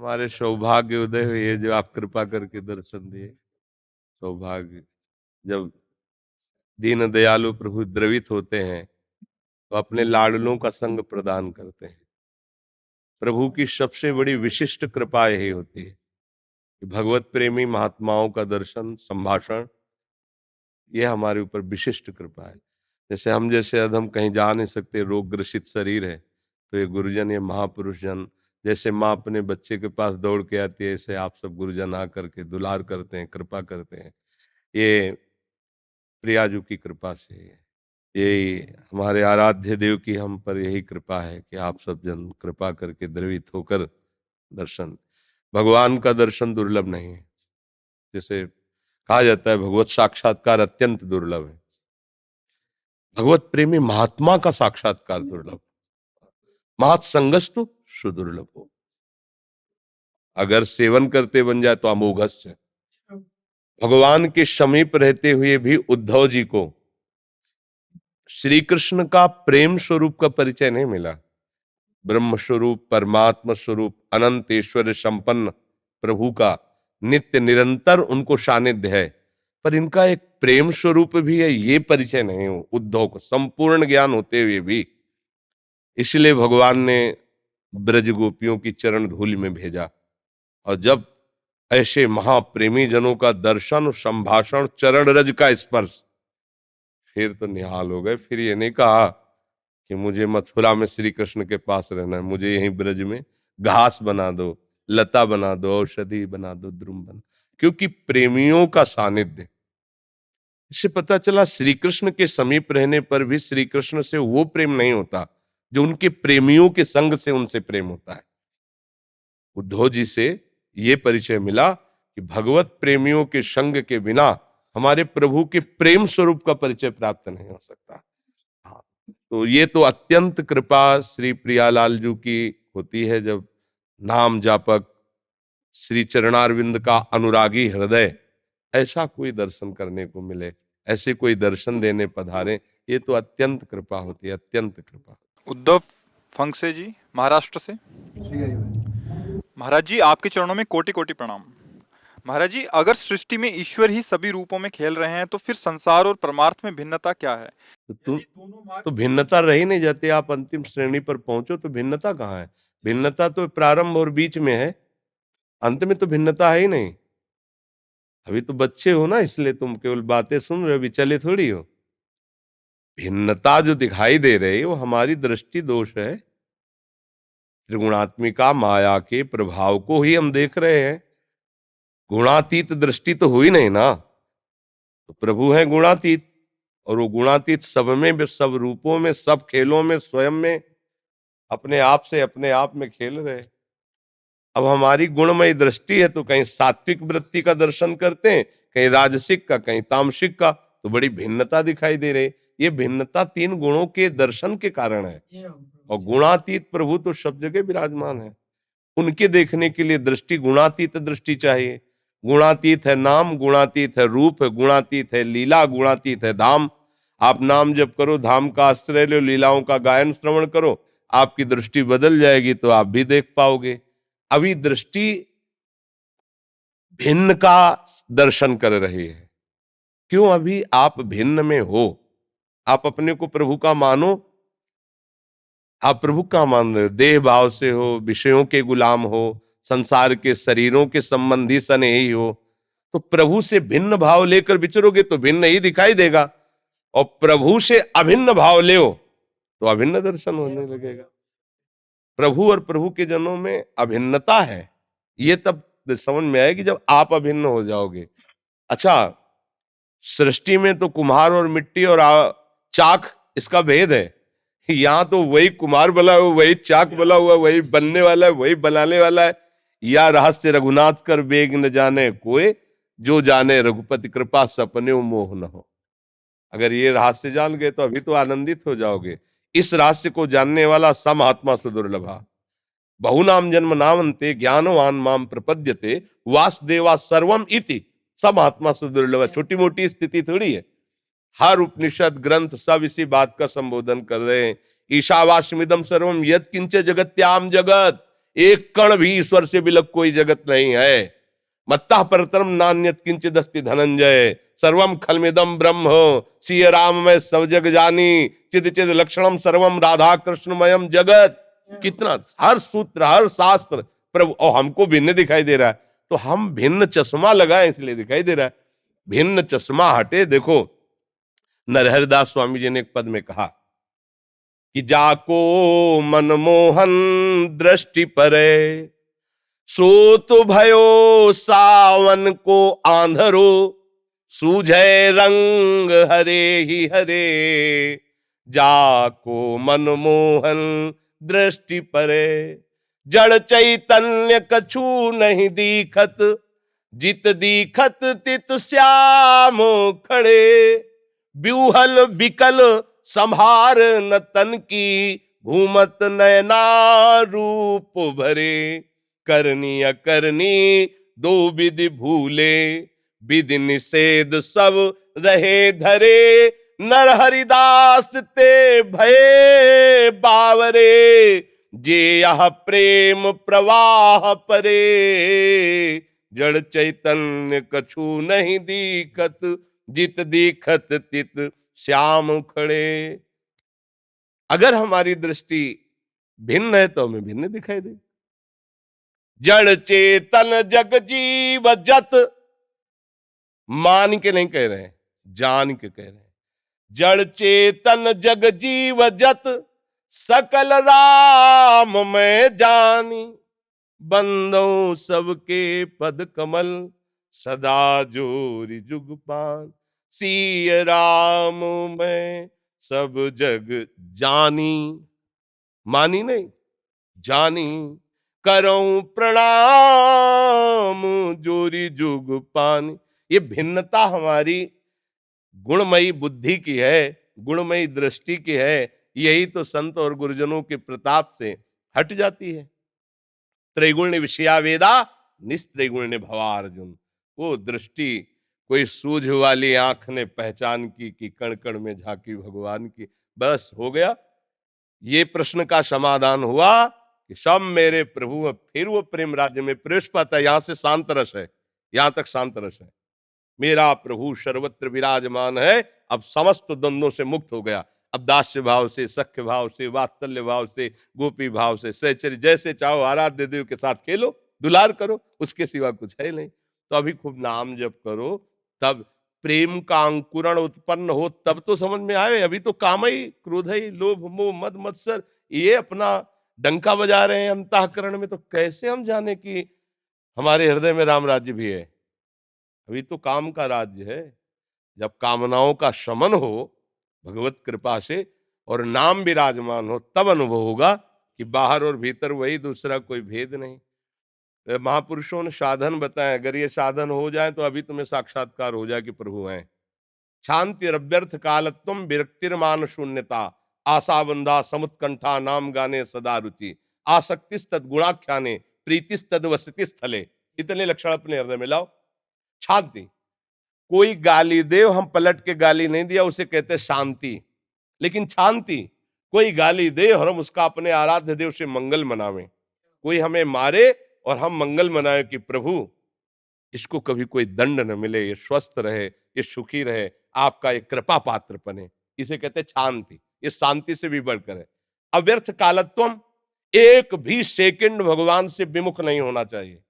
हमारे सौभाग्य उदय हुए ये जो आप कृपा करके दर्शन दिए। सौभाग्य जब दीन दयालु प्रभु द्रवित होते हैं तो अपने लाडलों का संग प्रदान करते हैं। प्रभु की सबसे बड़ी विशिष्ट कृपा यही होती है कि भगवत प्रेमी महात्माओं का दर्शन संभाषण ये हमारे ऊपर विशिष्ट कृपा है। जैसे हम जैसे अधम कहीं जा नहीं सकते, रोग ग्रसित शरीर है, तो ये गुरुजन ये महापुरुष जन जैसे माँ अपने बच्चे के पास दौड़ के आती है, ऐसे आप सब गुरुजन आकर के दुलार करते हैं, कृपा करते हैं। ये प्रियाजू की कृपा से है। यही हमारे आराध्य देव की हम पर यही कृपा है कि आप सब जन कृपा करके द्रवित होकर दर्शन। भगवान का दर्शन दुर्लभ नहीं है। जैसे कहा जाता है भगवत साक्षात्कार अत्यंत दुर्लभ है, भगवत प्रेमी महात्मा का साक्षात्कार दुर्लभ, महत संगस्तु सुदुर्लभ हो। अगर सेवन करते बन जाए तो अमोघस्य। भगवान के समीप रहते हुए भी उद्धव जी को श्री कृष्ण का प्रेम स्वरूप का परिचय नहीं मिला। ब्रह्म स्वरूप, परमात्मा स्वरूप, अनंत ऐश्वर्य संपन्न प्रभु का नित्य निरंतर उनको सानिध्य है, पर इनका एक प्रेम स्वरूप भी है, ये परिचय नहीं हो उद्धव को, संपूर्ण ज्ञान होते हुए भी। इसलिए भगवान ने ब्रज गोपियों की चरण धूलि में भेजा। और जब ऐसे महाप्रेमी जनों का दर्शन, संभाषण, चरण रज का स्पर्श, फिर तो निहाल हो गए। फिर ये नहीं कहा कि मुझे मथुरा में श्री कृष्ण के पास रहना है, मुझे यहीं ब्रज में घास बना दो, लता बना दो, औषधि बना दो, द्रुम बना। क्योंकि प्रेमियों का सानिध्य, इससे पता चला श्री कृष्ण के समीप रहने पर भी श्री कृष्ण से वो प्रेम नहीं होता जो उनके प्रेमियों के संग से उनसे प्रेम होता है। उद्धव जी से ये परिचय मिला कि भगवत प्रेमियों के संग के बिना हमारे प्रभु के प्रेम स्वरूप का परिचय प्राप्त नहीं हो सकता। हाँ, तो ये तो अत्यंत कृपा श्री प्रियालाल जी की होती है जब नाम जापक श्री चरणारविंद का अनुरागी हृदय ऐसा कोई दर्शन करने को मिले, ऐसे कोई दर्शन देने पधारे, ये तो अत्यंत कृपा होती है, अत्यंत कृपा। उद्धव फंगसे जी महाराष्ट्र से। महाराज जी आपके चरणों में कोटि कोटि प्रणाम। महाराज जी अगर सृष्टि में ईश्वर ही सभी रूपों में खेल रहे हैं तो फिर संसार और परमार्थ में भिन्नता क्या है? तो भिन्नता रही नहीं जाती। आप अंतिम श्रेणी पर पहुंचो तो भिन्नता कहाँ है? भिन्नता तो प्रारंभ और बीच में है, अंत में तो भिन्नता है ही नहीं। अभी तो बच्चे हो ना, इसलिए तुम केवल बातें सुन रहे हो, विचलित थोड़ी हो। भिन्नता जो दिखाई दे रही है वो हमारी दृष्टि दोष है। त्रिगुणात्मिका माया के प्रभाव को ही हम देख रहे हैं, गुणातीत दृष्टि तो हुई नहीं ना। तो प्रभु है गुणातीत, और वो गुणातीत सब में, सब रूपों में, सब खेलों में, स्वयं में अपने आप से अपने आप में खेल रहे। अब हमारी गुणमय दृष्टि है तो कहीं सात्विक वृत्ति का दर्शन करते हैं, कहीं राजसिक का, कहीं तामसिक का, तो बड़ी भिन्नता दिखाई दे रही। ये भिन्नता तीन गुणों के दर्शन के कारण है। और गुणातीत प्रभु तो सब जगह विराजमान है, उनके देखने के लिए दृष्टि गुणातीत दृष्टि चाहिए। गुणातीत है नाम, गुणातीत है रूप, गुणातीत है लीला, गुणातीत है धाम। आप नाम जप करो, धाम का आश्रय लो, लीलाओं का गायन श्रवण करो, आपकी दृष्टि बदल जाएगी तो आप भी देख पाओगे। अभी दृष्टि भिन्न का दर्शन कर रही है। क्यों? अभी आप भिन्न में हो, आप अपने को प्रभु का मानो। आप प्रभु का मान रहे हो, देह भाव से हो, विषयों के गुलाम हो, संसार के शरीरों के संबंधी स्नेही हो, तो प्रभु से भिन्न भाव लेकर विचरोगे तो भिन्न ही दिखाई देगा। और प्रभु से अभिन्न भाव ले तो अभिन्न दर्शन होने लगेगा। प्रभु और प्रभु के जनों में अभिन्नता है, ये तब समझ में आएगी जब आप अभिन्न हो जाओगे। अच्छा, सृष्टि में तो कुम्हार और मिट्टी और चाक इसका भेद है। यहाँ तो वही कुम्हार बना हुआ, वही चाक बना हुआ, वही बनने वाला है, वही बनाने वाला है। या रहस्य रघुनाथ कर बेग न जाने कोई, जो जाने रघुपति कृपा सपने मोह न हो। अगर ये रहस्य जान गए तो अभी तो आनंदित हो जाओगे। इस रहस्य को जानने वाला सम आत्मा सुदुर्लभा, बहुनाम जन्म नामंते ज्ञानवान माम प्रपद्यते वासुदेवा सर्वम इति। सब आत्मा सुदुर्लभ, छोटी मोटी स्थिति थोड़ी है। हर उपनिषद ग्रंथ सब इसी बात का संबोधन कर रहे हैं। ईशावास्यमिदं सर्वम यत् किंच जगत्याम जगत, एक कण भी ईश्वर से विलग कोई जगत नहीं है। मत्तः परतरम नान्यत किंचिदस्ति धनंजय, सर्वम खलमिदम ब्रह्म सिय राम में सब जग जानी, चिद चिद लक्षणम सर्वम राधा कृष्णमयम जगत। कितना हर सूत्र हर शास्त्र प्रभु, और हमको भिन्न दिखाई दे रहा है, तो हम भिन्न चश्मा लगाए इसलिए दिखाई दे रहा है। भिन्न चश्मा हटे। देखो नरहरिदास स्वामी जी ने एक पद में कहा कि जाको मनमोहन दृष्टि परे, सो तो भयो सावन को आंधरो, सूझे रंग हरे ही हरे, जाको मनमोहन दृष्टि परे, जड़ चैतन्य कछु नहीं दीखत, जित दीखत तित श्याम खड़े, ब्यूहल विकल संहार न तन की, घूमत नयना रूप भरे, करनी अकरनी दो विधि भूले, विधि निषेध सब रहे धरे, नर हरिदास ते भये बावरे, जे यह प्रेम प्रवाह परे, जड़ चैतन्य कछु नहीं दीखत, जित दीखत तित श्याम खड़े। अगर हमारी दृष्टि भिन्न है तो हमें भिन्न दिखाई दे। जड़ चेतन जग जीव जत, मान के नहीं कह रहे हैं, जान के कह रहे हैं। जड़ चेतन जग जीव जत, सकल राम में जानी, बंदों सबके पद कमल, सदा जोरी जुग पान, सिय राम में सब जग जानी, मानी नहीं जानी, करऊं प्रणाम जोरी जुग पानी। ये भिन्नता हमारी गुणमयी बुद्धि की है, गुणमयी दृष्टि की है। यही तो संत और गुरुजनों के प्रताप से हट जाती है। त्रैगुण्य विषया वेदा निस्त्रैगुण्य भवार्जुन, वो दृष्टि कोई सूझ वाली आंख ने पहचान की कि कण कण में झांकी भगवान की, बस हो गया। ये प्रश्न का समाधान हुआ कि सब मेरे प्रभु, फिर वो प्रेम राज्य में प्रवेश पाता है। यहां से शांत रस है, यहां तक शांत रस है। मेरा प्रभु सर्वत्र विराजमान है, अब समस्त द्वंद्वों से मुक्त हो गया। अब दास्य भाव से, सख्य भाव से, वात्सल्य भाव से, गोपी भाव से, सहचर्य, जैसे चाहो आराध्य देव के साथ खेलो, दुलार करो, उसके सिवा कुछ है नहीं। तो अभी खूब नाम जप करो, तब प्रेम का अंकुरण उत्पन्न हो, तब तो समझ में आए। अभी तो काम ही, क्रोध ही, लोभ मोह मद मत्सर ये अपना डंका बजा रहे हैं अंतःकरण में, तो कैसे हम जाने कि हमारे हृदय में राम राज्य भी है। अभी तो काम का राज्य है। जब कामनाओं का शमन हो भगवत कृपा से और नाम विराजमान हो, तब अनुभव होगा कि बाहर और भीतर वही, दूसरा कोई भेद नहीं। महापुरुषों ने साधन बताए, अगर ये साधन हो जाए तो अभी तुम्हें साक्षात्कार हो जाए कि प्रभु हैं। शांति अभ्यर्थ कालत्वम विरक्तिर्मान शून्यता, आशाबंधा समुत्कंठा नाम गाने सदा रुचि, आसक्तिस्तद गुणाख्याने प्रीतिस्तद वसति स्थले। इतने लक्षण अपने हृदय में लाओ। शांति, कोई गाली दे हम पलट के गाली नहीं दिया, उसे कहते शांति। लेकिन शांति, कोई गाली दे और हम उसका अपने आराध्य देव से मंगल मनावें। कोई हमें मारे और हम मंगल मनाएं कि प्रभु इसको कभी कोई दंड न मिले, ये स्वस्थ रहे, ये सुखी रहे, आपका ये कृपा पात्र बने, इसे कहते शांति। ये शांति से भी बढ़कर है। अव्यर्थ कालत्वम, एक भी सेकंड भगवान से विमुख नहीं होना चाहिए।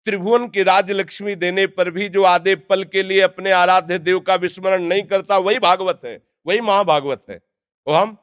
त्रिभुवन की राज लक्ष्मी देने पर भी जो आधे पल के लिए अपने आराध्य देव का विस्मरण नहीं करता, वही भागवत है, वही महाभागवत है। वो हम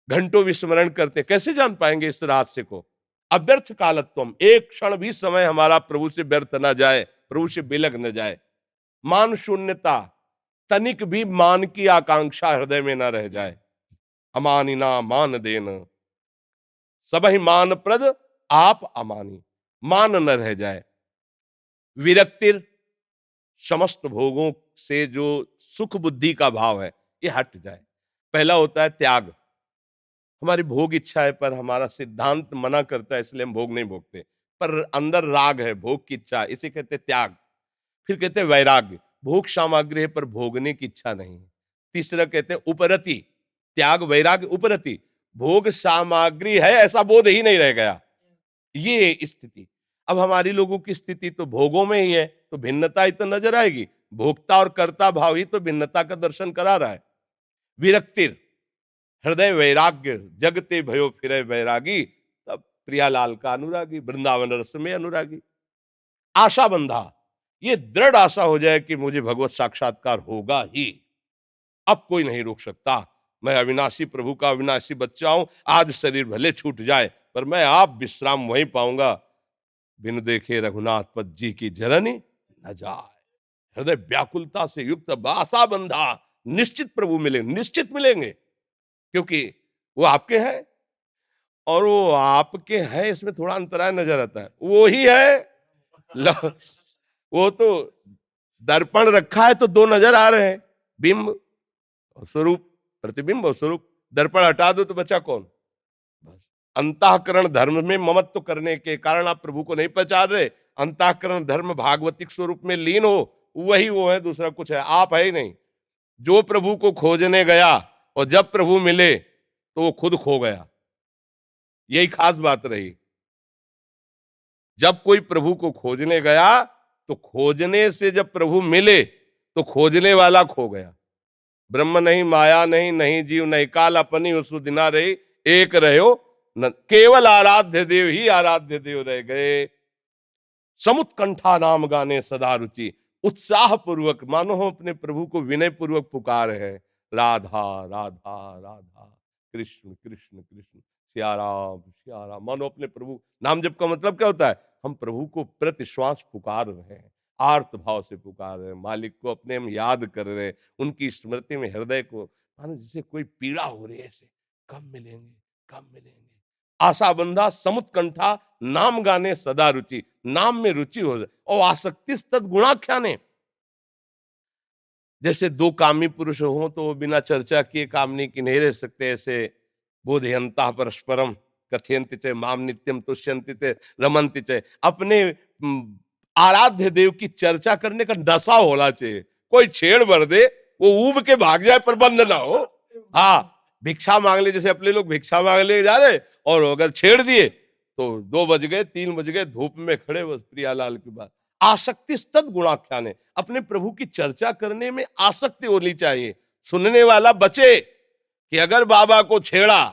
घंटों विस्मरण करते, कैसे जान पाएंगे इस रहस्य को। अव्यर्थ कालत्वम, एक क्षण भी समय हमारा प्रभु से व्यर्थ न जाए, प्रभु से बिलग न जाए। मान शून्यता, तनिक भी मान की आकांक्षा हृदय में न रह जाए। अमानिना मान देन, सबहि मान प्रद आप अमानी, मान न रह जाए। विरक्तिर, समस्त भोगों से जो सुख बुद्धि का भाव है ये हट जाए। पहला होता है त्याग। हमारी भोग इच्छा है पर हमारा सिद्धांत मना करता है, इसलिए हम भोग नहीं भोगते, पर अंदर राग है, भोग की इच्छा, इसे कहते त्याग। फिर कहते हैं वैराग्य, भोग सामग्री है पर भोगने की इच्छा नहीं। तीसरा कहते हैं उपरति, त्याग वैराग्य उपरति, भोग सामग्री है ऐसा बोध ही नहीं रह गया, ये स्थिति। अब हमारी लोगों की स्थिति तो भोगों में ही है, तो भिन्नता ही तो नजर आएगी। भोक्ता और कर्ता भाव ही तो भिन्नता का दर्शन करा रहा है। विरक्तिर हृदय वैराग्य जगते भयो फिरे वैरागी, तब प्रियालाल का अनुरागी, वृंदावन रस में अनुरागी। आशा बंधा, ये दृढ़ आशा हो जाए कि मुझे भगवत साक्षात्कार होगा ही, अब कोई नहीं रोक सकता। मैं अविनाशी प्रभु का अविनाशी बच्चा हूं, आज शरीर भले छूट जाए पर मैं आप विश्राम वहीं पाऊंगा। बिन देखे रघुनाथ पद जी की जरनी न जाए। हृदय व्याकुलता से युक्त आशा बंधा, निश्चित प्रभु मिलेंगे, निश्चित मिलेंगे, क्योंकि वो आपके हैं। और वो आपके हैं इसमें थोड़ा अंतराय नजर आता है, वो ही है। वो तो दर्पण रखा है तो दो नजर आ रहे हैं, बिंब और स्वरूप, प्रतिबिंब और स्वरूप। दर्पण हटा दो तो बचा कौन? बस अंतःकरण धर्म में ममत्व करने के कारण आप प्रभु को नहीं पहचान रहे। अंतःकरण धर्म भागवतिक स्वरूप में लीन हो, वही वो है, दूसरा कुछ है, आप है ही नहीं। जो प्रभु को खोजने गया और जब प्रभु मिले तो वो खुद खो गया, यही खास बात रही। जब कोई प्रभु को खोजने गया तो खोजने से जब प्रभु मिले तो खोजने वाला खो गया। ब्रह्म नहीं, माया नहीं, नहीं जीव नहीं काल, अपनी उसु दिना रही, एक रहो न, केवल आराध्य देव ही आराध्य देव रह गए। समुत्कंठा नाम गाने सदा रुचि, उत्साह पूर्वक मानो हम अपने प्रभु को विनय पूर्वक पुकार है, राधा राधा राधा, कृष्ण कृष्ण कृष्ण, सिया राम। मानो अपने प्रभु, नाम जप का मतलब क्या होता है? हम प्रभु को प्रति श्वास पुकार रहे हैं, आर्त भाव से पुकार रहे हैं, मालिक को अपने हम याद कर रहे हैं, उनकी स्मृति में हृदय को, मानो जिसे कोई पीड़ा हो रही है ऐसे, कब मिलेंगे कब मिलेंगे। आशा बंधा समुत्कंठा नाम गाने सदा रुचि, नाम में रुचि हो जाए। और आसक्ति तद गुणाख्याने, जैसे दो कामी पुरुष हो तो वो बिना चर्चा किए कामनी की नहीं रह सकते, ऐसे बोधयंता परस्परम कथयंति च माम नित्यम तुष्यंति च रमंति च। अपने आराध्य देव की चर्चा करने का नशा होना चाहिए। कोई छेड़ भर दे वो ऊब के भाग जाए पर बंद ना हो। हाँ, भिक्षा मांग ले, जैसे अपने लोग भिक्षा मांग ले जा रहे और अगर छेड़ दिए तो 2 बज गए 3 बज गए, धूप में खड़े, बस प्रियालाल की बात। आसक्ति तद गुणाख्यान है, अपने प्रभु की चर्चा करने में आसक्ति होनी चाहिए। सुनने वाला बचे कि अगर बाबा को छेड़ा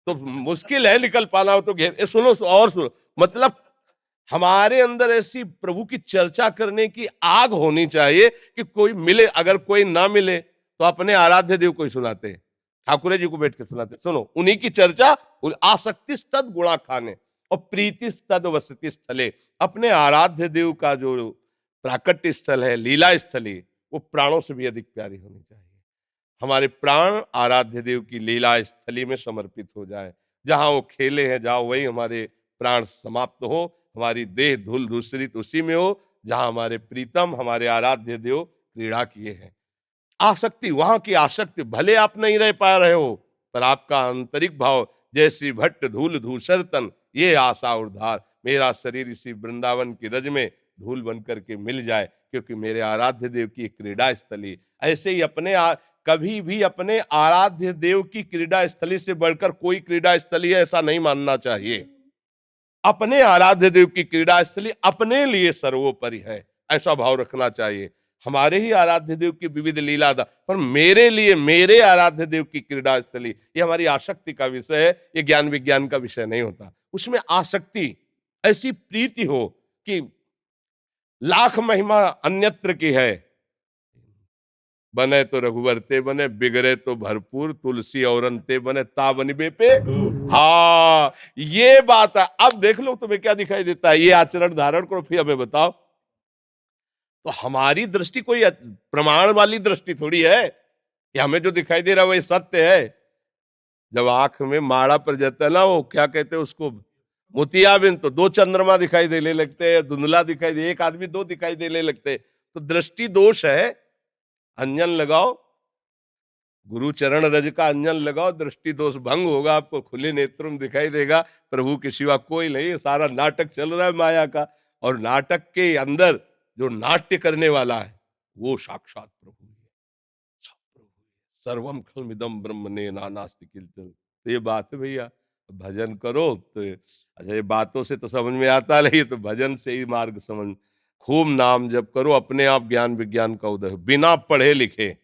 तो मुश्किल है निकल पाना हो तो घेर, सुनो और सुनो। मतलब हमारे अंदर ऐसी प्रभु की चर्चा करने की आग होनी चाहिए कि कोई मिले, अगर कोई ना मिले तो अपने आराध्य देव को ही सुनाते हैं, ठाकुर जी को बैठ के सुनाते, सुनो उन्हीं की चर्चा। आसक्ति तद गुणा खाने और प्रीति तद वसति स्थले, अपने आराध्य देव का जो प्राकट्य स्थल है, लीला स्थली, वो प्राणों से भी अधिक प्यारी होनी चाहिए। हमारे प्राण आराध्य देव की लीला स्थली में समर्पित हो जाए, जहां वो खेले हैं जहां वही हमारे प्राण समाप्त हो, हमारी देह धूल धूसरित उसी में हो जहां हमारे प्रीतम हमारे आराध्य देव क्रीड़ा किए हैं। आसक्ति, वहां की आसक्ति, भले आप नहीं रह पा रहे हो पर आपका आंतरिक भाव, जैसी भट्ट धूल धूसर तन, ये आशा उद्धार, मेरा शरीर इसी वृंदावन की रज में धूल बनकर के मिल जाए, क्योंकि मेरे आराध्य देव की क्रीड़ा स्थली। ऐसे ही कभी भी अपने आराध्य देव की क्रीड़ा स्थली से बढ़कर कोई क्रीड़ा स्थली है ऐसा नहीं मानना चाहिए। अपने आराध्य देव की क्रीड़ा स्थली अपने लिए सर्वोपरि है, ऐसा भाव रखना चाहिए। हमारे ही आराध्य देव की विविध लीला पर मेरे लिए मेरे आराध्य देव की क्रीड़ा स्थली, ये हमारी आसक्ति का विषय है, ये ज्ञान विज्ञान का विषय नहीं होता। उसमें आसक्ति, ऐसी प्रीति हो कि लाख महिमा अन्यत्र की है, बने तो रघुवर ते बने, बिगड़े तो भरपूर, तुलसी औरन ते बने, ता बनी बेपे। हाँ, ये बात है। अब देख लो तुम्हें क्या दिखाई देता है, ये आचरण धारण करो, फिर हमें बताओ। तो हमारी दृष्टि कोई प्रमाण वाली दृष्टि थोड़ी है कि हमें जो दिखाई दे रहा है वही सत्य है। जब आंख में माड़ा पर जाता है ना, वो क्या कहते हैं उसको, मोतियाबिंद, तो 2 चंद्रमा दिखाई देने लगते हैं, धुंधला दिखाई दे, एक आदमी 2 दिखाई देने लगते हैं, तो दृष्टि दोष है। अंजन लगाओ, गुरु चरण रज का अंजन लगाओ, दृष्टि दोष भंग होगा, आपको खुले नेत्रों में दिखाई देगा प्रभु के सिवा कोई नहीं। सारा नाटक चल रहा है माया का, और नाटक के अंदर जो नाट्य करने वाला है वो साक्षात प्रभु है, सब प्रभु है। सर्वम खलमिदम ब्रह्मणे नानास्ति किंचन। तो ये बात है भैया, भजन करो तो अच्छा, ये बातों से तो समझ में आता नहीं, तो भजन से ही मार्ग समझ। खूब नाम जप करो, अपने आप ज्ञान विज्ञान का उदय हो, बिना पढ़े लिखे।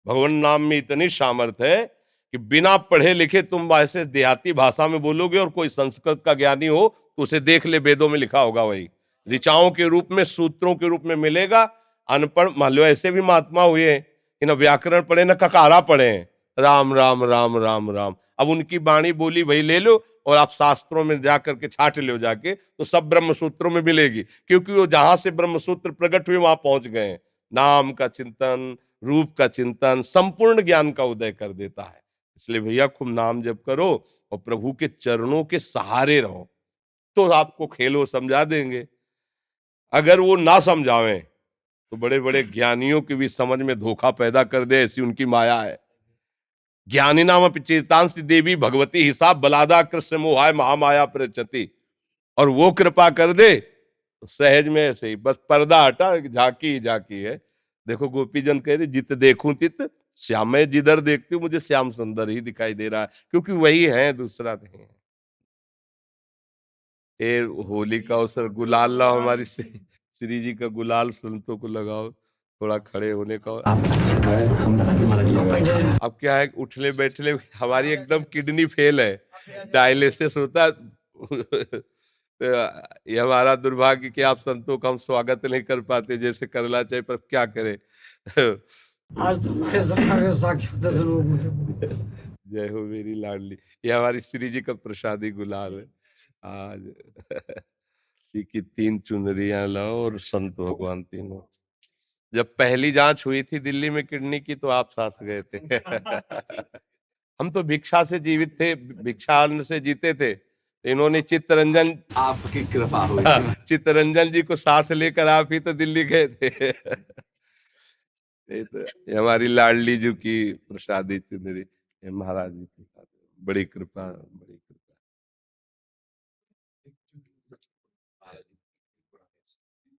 भगवान नाम में इतनी सामर्थ्य है कि बिना पढ़े लिखे तुम ऐसे देहाती भाषा में बोलोगे, और कोई संस्कृत का ज्ञानी हो तो उसे देख ले, वेदों में लिखा होगा, वही ऋचाओं के रूप में, सूत्रों के रूप में मिलेगा। अनपढ़ मान लो, ऐसे भी महात्मा हुए हैं कि न व्याकरण पढ़े न ककारा पढ़े हैं, राम राम राम राम राम। अब उनकी वाणी बोली वही ले लो, और आप शास्त्रों में जा करके छाट लो जाके, तो सब ब्रह्म सूत्रों में मिलेगी, क्योंकि वो जहां से ब्रह्म सूत्र प्रकट हुए वहां पहुंच गए हैं। नाम का चिंतन, रूप का चिंतन संपूर्ण ज्ञान का उदय कर देता है। इसलिए भैया खूब नाम जप करो और प्रभु के चरणों के सहारे रहो, तो आपको खेल वो समझा देंगे। अगर वो ना समझावें तो बड़े बड़े ज्ञानियों की भी समझ में धोखा पैदा कर दे, ऐसी उनकी माया है। ज्ञानी नाम चेतांसी देवी भगवती हिसाब बलादा कृष्ण मोहाय महामाया प्रचति, और वो कृपा कर दे तो सहज में ऐसे ही बस पर्दा हटा, झांकी ही झांकी है। देखो गोपीजन कह रहे, जित देखूं तित श्याम, मैं जिधर देखती हूँ मुझे श्याम सुंदर ही दिखाई दे रहा है, क्योंकि वही है, दूसरा नहीं है। ये होली का अवसर, गुलाल लाओ, हमारी श्री जी का गुलाल संतों को लगाओ, थोड़ा खड़े होने का। अब क्या है, उठले बैठले हमारी एकदम किडनी फेल है, डायलिसिस होता है। तो ये हमारा दुर्भाग्य कि आप संतों का हम स्वागत नहीं कर पाते जैसे करना चाहिए, पर क्या करें। आज तो हमारे सरकार के साक्षात दर्शन हुए मुझे। जय हो मेरी लाडली, ये हमारी श्री जी का प्रसादी गुलाल है आज। श्री की 3 चुनरियां लाओ और संत भगवान तीनों। जब पहली जांच हुई थी दिल्ली में किडनी की, तो आप साथ गए थे। हम तो भिक्षा से जीवित थे, भिक्षा अन्न से जीते थे। तो इन्होंने चित्तरंजन, आपकी कृपा हुई। चित्तरंजन जी को साथ लेकर आप ही तो दिल्ली गए थे। ये तो ये हमारी लाडली जी की प्रसादी चुनरी, ये महाराज जी की बड़ी कृपा, बड़ी कृपा।